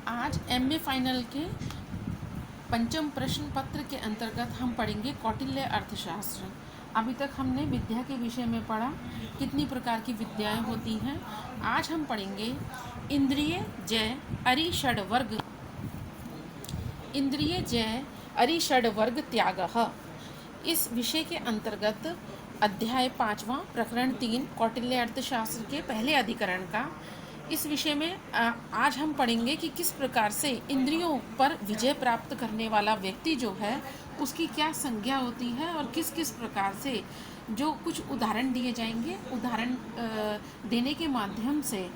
आज MA final के पंचम प्रश्न पत्र के अंतर्गत हम पढ़ेंगे कौटिल्य अर्थशास्त्र। अभी तक हमने विद्या के विषय में पढ़ा कितनी प्रकार की विद्याएं होती हैं। आज हम पढ़ेंगे इंद्रिय जय अरिषड्वर्ग त्यागः। इस विषय के अंतर्गत अध्याय 5वां प्रकरण 3 कौटिल्य अर्थशास्त्र के पहले अधिकरण का इस विषय में आज हम पढ़ेंगे कि किस प्रकार से इंद्रियों पर विजय प्राप्त करने वाला व्यक्ति जो है उसकी क्या संज्ञा होती है और किस किस प्रकार से जो कुछ उदाहरण दिए जाएंगे। उदाहरण देने के माध्यम से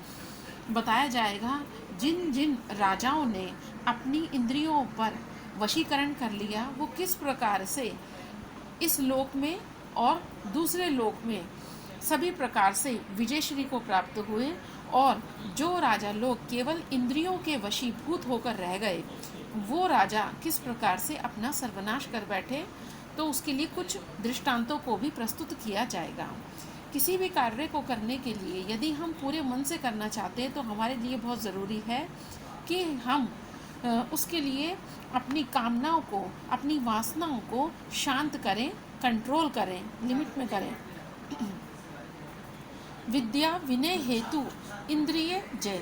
बताया जाएगा जिन जिन राजाओं ने अपनी इंद्रियों पर वशीकरण कर लिया वो किस प्रकार से इस लोक में और दूसरे लोक में सभी प्रकार से विजयश्री को प्राप्त हुए, और जो राजा लोग केवल इंद्रियों के वशीभूत होकर रह गए वो राजा किस प्रकार से अपना सर्वनाश कर बैठे। तो उसके लिए कुछ दृष्टांतों को भी प्रस्तुत किया जाएगा। किसी भी कार्य को करने के लिए यदि हम पूरे मन से करना चाहते हैं तो हमारे लिए बहुत ज़रूरी है कि हम उसके लिए अपनी कामनाओं को, अपनी वासनाओं को शांत करें, कंट्रोल करें, लिमिट में करें। विद्या विनय हेतु इंद्रिय जय।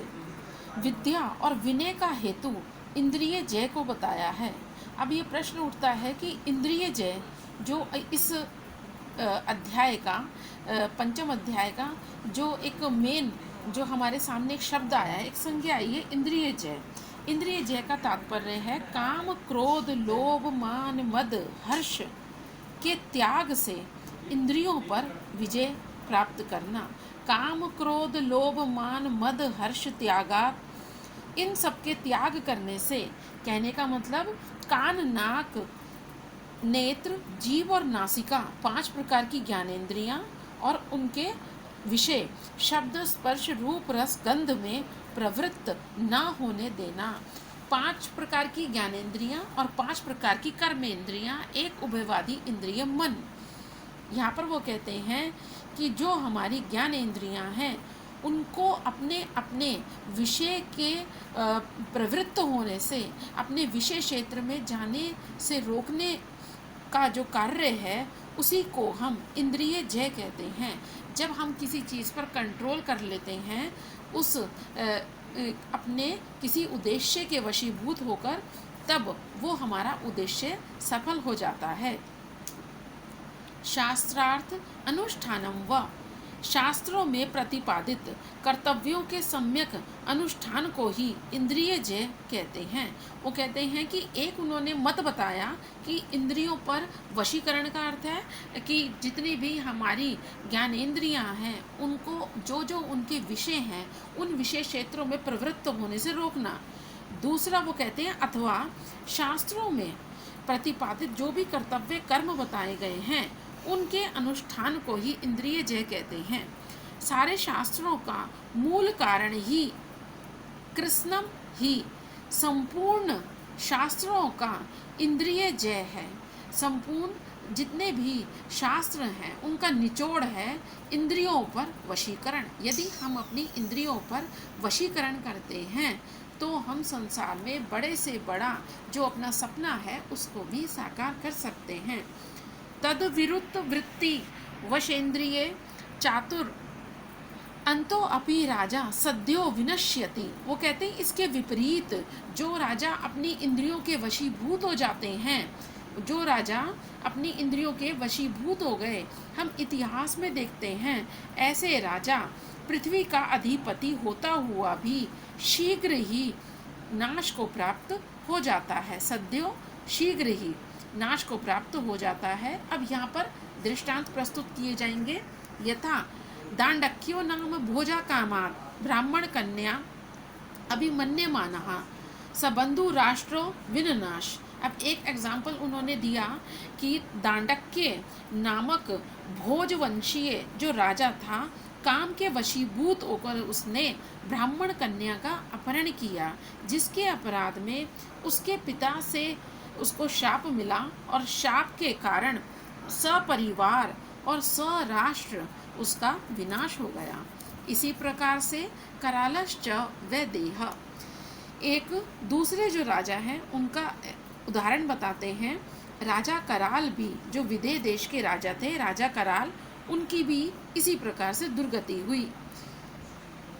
विद्या और विनय का हेतु इंद्रिय जय को बताया है। अब ये प्रश्न उठता है कि इंद्रिय जय जो इस अध्याय का पंचम अध्याय का जो एक मेन जो हमारे सामने एक शब्द आया है, एक संज्ञा आई है इंद्रिय जय। इंद्रिय जय का तात्पर्य है काम क्रोध लोभ मान मद हर्ष के त्याग से इंद्रियों पर विजय प्राप्त करना। काम क्रोध लोभ मान मद हर्ष त्यागा, इन सब के त्याग करने से, कहने का मतलब कान नाक नेत्र जीव और नासिका 5 प्रकार की ज्ञानेंद्रियां और उनके विषय शब्द स्पर्श रूप रस गंध में प्रवृत्त ना होने देना। 5 प्रकार की ज्ञानेंद्रियां और 5 प्रकार की कर्मेंद्रियां, एक उभयवादी इंद्रिय मन। यहाँ पर वो कहते हैं कि जो हमारी ज्ञानेंद्रियां हैं उनको अपने अपने विषय के प्रवृत्त होने से, अपने विषय क्षेत्र में जाने से रोकने का जो कार्य है उसी को हम इंद्रिय जय कहते हैं। जब हम किसी चीज़ पर कंट्रोल कर लेते हैं उस अपने किसी उद्देश्य के वशीभूत होकर, तब वो हमारा उद्देश्य सफल हो जाता है। शास्त्रार्थ अनुष्ठानम व, शास्त्रों में प्रतिपादित कर्तव्यों के सम्यक अनुष्ठान को ही इंद्रिय जय कहते हैं। वो कहते हैं कि एक उन्होंने मत बताया कि इंद्रियों पर वशीकरण का अर्थ है कि जितनी भी हमारी ज्ञानेंद्रियां हैं उनको जो जो उनके विषय हैं उन विषय क्षेत्रों में प्रवृत्त होने से रोकना। दूसरा वो कहते हैं अथवा शास्त्रों में प्रतिपादित जो भी कर्तव्य कर्म बताए गए हैं उनके अनुष्ठान को ही इंद्रिय जय कहते हैं। सारे शास्त्रों का मूल कारण ही कृष्णम ही संपूर्ण शास्त्रों का इंद्रिय जय है। संपूर्ण जितने भी शास्त्र हैं उनका निचोड़ है इंद्रियों पर वशीकरण। यदि हम अपनी इंद्रियों पर वशीकरण करते हैं तो हम संसार में बड़े से बड़ा जो अपना सपना है उसको भी साकार कर सकते हैं। तद विरुद्ध वृत्ति वशेंद्रिय चातुर अंतो अपि राजा सद्यो विनश्यति। वो कहते हैं इसके विपरीत जो राजा अपनी इंद्रियों के वशीभूत हो जाते हैं, जो राजा अपनी इंद्रियों के वशीभूत हो गए, हम इतिहास में देखते हैं ऐसे राजा पृथ्वी का अधिपति होता हुआ भी शीघ्र ही नाश को प्राप्त हो जाता है। सद्यो शीघ्र ही नाश को प्राप्त हो जाता है। अब यहाँ पर दृष्टांत प्रस्तुत किए जाएंगे। यथा दांडक्यो नाम भोजा कामात् ब्राह्मण कन्या अभिमन्यमानः सबंधु राष्ट्रो विननाश। अब एक एग्जाम्पल उन्होंने दिया कि दांडक्य नामक भोजवंशीय जो राजा था, काम के वशीभूत होकर उसने ब्राह्मण कन्या का अपहरण किया, जिसके अपराध में उसके पिता से उसको शाप मिला और शाप के कारण सपरिवार और सराष्ट्र उसका विनाश हो गया। इसी प्रकार से करालश्च वैदेह, एक दूसरे जो राजा हैं उनका उदाहरण बताते हैं। राजा कराल भी, जो विदेह देश के राजा थे, राजा कराल, उनकी भी इसी प्रकार से दुर्गति हुई।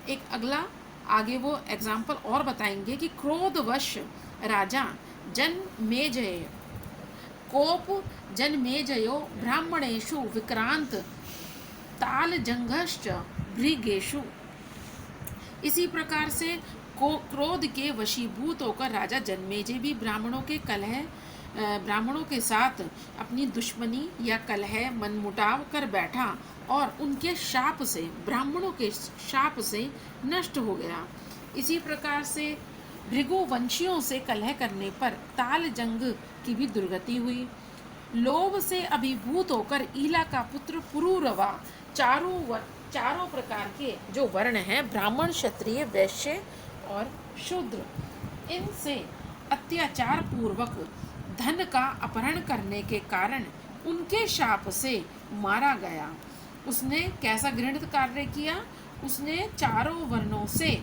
एक अगला आगे वो एग्जाम्पल और बताएंगे कि क्रोधवश राजा जनमेजय कोप जनमेजयो ब्राह्मणेषु विक्रांत तालजंघश्च भृगेषु। इसी प्रकार से क्रोध के वशीभूत होकर राजा जन्मेजय भी ब्राह्मणों के साथ अपनी दुश्मनी या कलह मनमुटाव कर बैठा और उनके शाप से, ब्राह्मणों के शाप से नष्ट हो गया। इसी प्रकार से भृगुवंशियों से कलह करने पर तालजंग की भी दुर्गति हुई। लोभ से अभिभूत होकर ईला का पुत्र पुरुरवा चारों प्रकार के जो वर्ण हैं, ब्राह्मण, क्षत्रिय, वैश्य और शूद्र, इनसे अत्याचार पूर्वक धन का अपहरण करने के कारण उनके शाप से मारा गया। उसने कैसा घृणित कार्य किया? उसने चारों वर्णों से,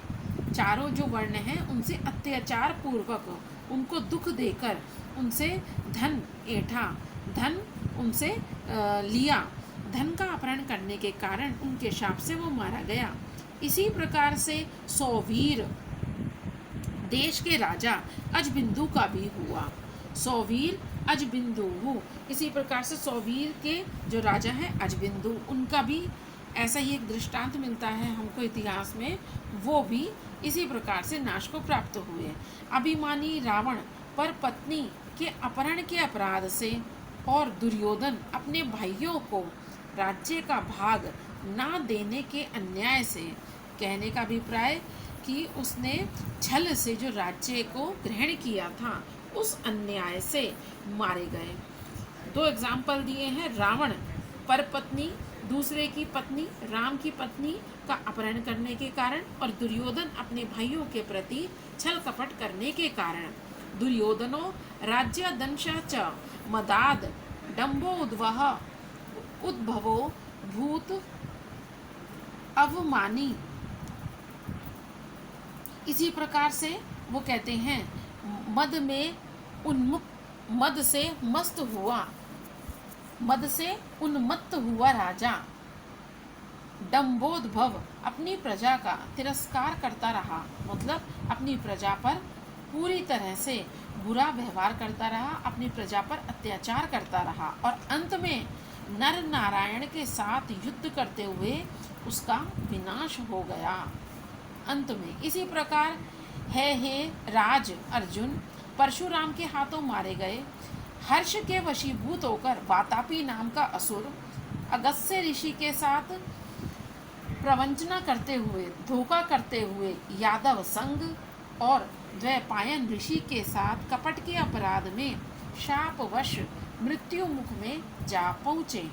चारों जो वर्ण हैं उनसे अत्याचार पूर्वक उनको दुख देकर उनसे धन ऐंठा, धन उनसे लिया। धन का अपहरण करने के कारण उनके शाप से वो मारा गया। इसी प्रकार से सौवीर देश के राजा अजबिंदु का भी हुआ। सौवीर अजबिंदु, इसी प्रकार से सौवीर के जो राजा हैं अजबिंदु, उनका भी ऐसा ही एक दृष्टांत मिलता है हमको इतिहास में। वो भी इसी प्रकार से नाश को प्राप्त हुए। अभिमानी रावण पर पत्नी के अपहरण के अपराध से और दुर्योधन अपने भाइयों को राज्य का भाग ना देने के अन्याय से, कहने का अभिप्राय कि उसने छल से जो राज्य को ग्रहण किया था उस अन्याय से मारे गए। 2 एग्जाम्पल दिए हैं। रावण पर पत्नी, दूसरे की पत्नी, राम की पत्नी का अपहरण करने के कारण, और दुर्योधन अपने भाइयों के प्रति छल कपट करने के कारण। दुर्योधनो राज्य दंश च मदाद डंबो उद्भवो भूत अवमानी। इसी प्रकार से वो कहते हैं मद से उन्मत्त हुआ राजा डंबोद्भव अपनी प्रजा का तिरस्कार करता रहा, मतलब अपनी प्रजा पर पूरी तरह से बुरा व्यवहार करता रहा, अपनी प्रजा पर अत्याचार करता रहा और अंत में नर नारायण के साथ युद्ध करते हुए उसका विनाश हो गया अंत में। इसी प्रकार हे राज अर्जुन परशुराम के हाथों मारे गए। हर्ष के वशीभूत होकर वातापी नाम का असुर अगस्त्य ऋषि के साथ प्रवंचना करते हुए, धोखा करते हुए यादव संग और द्वैपायन ऋषि के साथ कपट के अपराध में शापवश मृत्यु मुख में जा पहुँचे।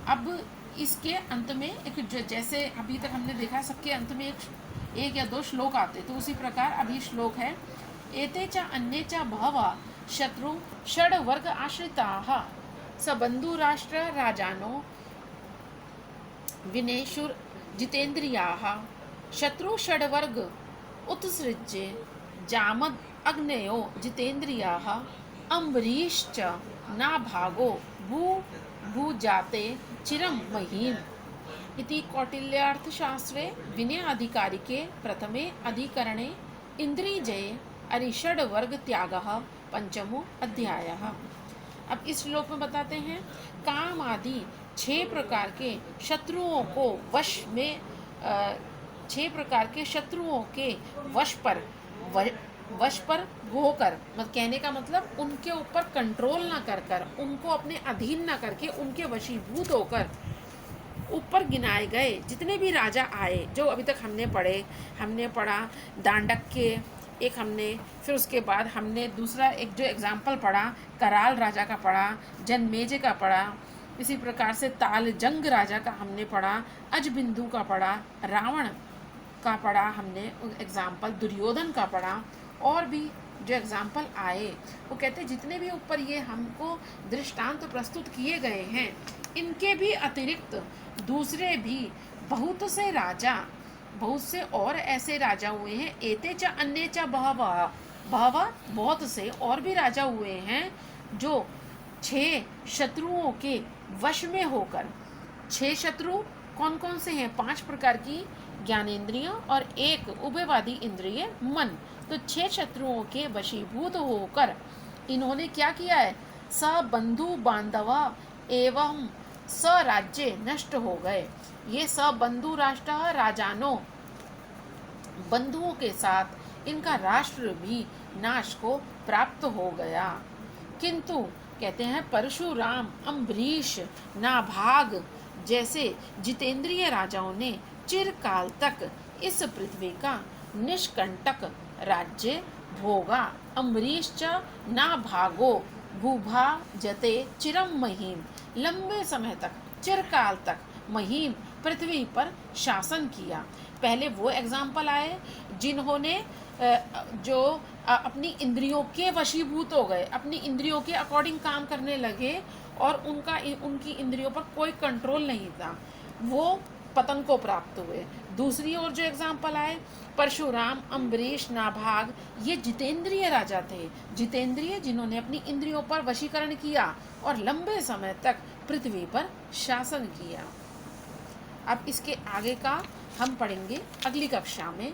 अब इसके अंत में एक, जैसे अभी तक हमने देखा सबके अंत में एक या 2 श्लोक आते, तो उसी प्रकार अभी श्लोक है। एते च अन्ये च बहवः शत्रु षड वर्ग आश्रिताः सबंधु राष्ट्र राजानो विनेशुर जितेन्द्रियाः शत्रु षड्वर्ग उत्सृज्य जामद अग्नयो जितेन्द्रियाः अम्बरीश्च नाभागो भूजाते चिरं महीम् इति कौटिल्यार्थशास्त्रे विनय अधिकारिके प्रथमे अधिकरणे इंद्रियजये अरिषड वर्ग त्यागः पंचमो अध्यायः। अब इस श्लोक में बताते हैं काम आदि 6 प्रकार के शत्रुओं को वश में 6 प्रकार के शत्रुओं के वश पर होकर, मतलब कहने का मतलब उनके ऊपर कंट्रोल ना कर उनको अपने अधीन ना करके उनके वशीभूत होकर ऊपर गिनाए गए जितने भी राजा आए, जो अभी तक हमने पढ़ा दांडक के एक हमने, फिर उसके बाद हमने दूसरा एक जो एग्जाम्पल पढ़ा कराल राजा का पढ़ा, जनमेजय का पढ़ा, इसी प्रकार से तालजंग राजा का हमने पढ़ा, अजबिंदु का पढ़ा, रावण का पढ़ा हमने एग्जाम्पल, दुर्योधन का पढ़ा, और भी जो एग्जाम्पल आए वो कहते जितने भी ऊपर ये हमको दृष्टांत प्रस्तुत किए गए हैं, इनके भी अतिरिक्त दूसरे भी बहुत से राजा बहुत से और ऐसे राजा हुए हैं, एते च अन्य च बहवः, बहवः बहुत से और भी राजा हुए हैं जो 6 शत्रुओं के वश में होकर, 6 शत्रु कौन कौन से हैं? 5 प्रकार की ज्ञानेंद्रियां और एक उभयवादी इंद्रिय मन। तो 6 शत्रुओं के वशीभूत होकर इन्होंने क्या किया है? स बंधु बांधवा एवं स राज्य नष्ट हो गए। ये स बंधु राष्ट्र, राजानों बंधुओं के साथ इनका राष्ट्र भी नाश को प्राप्त हो गया। किंतु कहते हैं परशुराम, अम्बरीश, नाभाग जैसे जितेंद्रिय राजाओं ने चिरकाल तक इस पृथ्वी का निष्कंटक राज्य भोगा। अम्बरीश च नाभागो भूभा जते चिरम महीम, लंबे समय तक, चिरकाल तक महीम पृथ्वी पर शासन किया। पहले वो एग्जाम्पल आए जिन्होंने जो अपनी इंद्रियों के वशीभूत हो गए, अपनी इंद्रियों के अकॉर्डिंग काम करने लगे और उनकी इंद्रियों पर कोई कंट्रोल नहीं था, वो पतन को प्राप्त हुए। दूसरी ओर जो एग्जाम्पल आए परशुराम, अम्बरीश, नाभाग, ये जितेंद्रिय राजा थे, जितेंद्रिय जिन्होंने अपनी इंद्रियों पर वशीकरण किया और लंबे समय तक पृथ्वी पर शासन किया। अब इसके आगे का हम पढ़ेंगे अगली कक्षा में।